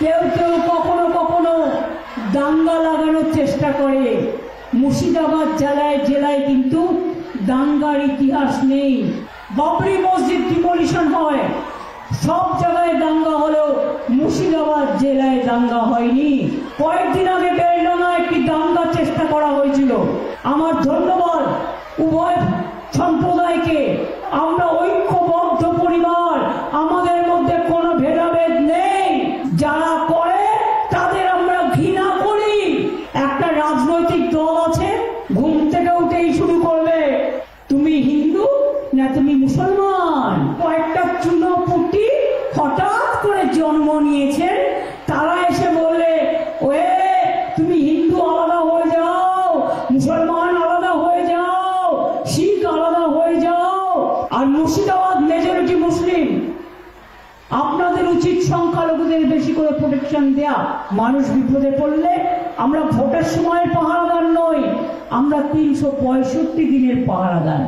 কেউ কেউ কখনো কখনো দাঙ্গা লাগানোর চেষ্টা করে। মুর্শিদাবাদ জেলায় কিন্তু দাঙ্গার ইতিহাস নেই। বাবরি মসজিদ ডিমোলিশন হয়, সব জায়গায় দাঙ্গা হলেও মুর্শিদাবাদ জেলায় দাঙ্গা হয়নি। কয়েকদিন আগে বেলডাঙায় একটি দাঙ্গার চেষ্টা করা হয়েছিল। আমার ধন্যবাদ উভয় সম্প্রদায়কে। আমরা ঐক্যবদ্ধ পরিবার, আমাদের মধ্যে কোনো ভেদাভেদ নেই। যারা করে তাদের আমরা ঘৃণা করি। একটা রাজনৈতিক দল আছে, ঘুম থেকে উঠেই শুরু করবে তুমি হিন্দু না তুমি মুসলমান। কয়েকটা চুনোপুটি হঠাৎ করে জন্ম নিয়েছেন, তারা এসে বললে ওয়ে তুমি হিন্দু আলাদা হয়ে যাও, মুসলমান আলাদা হয়ে যাও, শিখ আলাদা হয়ে যাও। আর মুর্শিদাবাদ মেজরিটি মুসলিম, আপনাদের উচিত সংখ্যালঘুদের বেশি করে প্রোটেকশন দেয়া। মানুষ বিপদে পড়লে আমরা ভোটের সময়ের পাহারাদার নই, আমরা 365 দিনের পাহারাদার।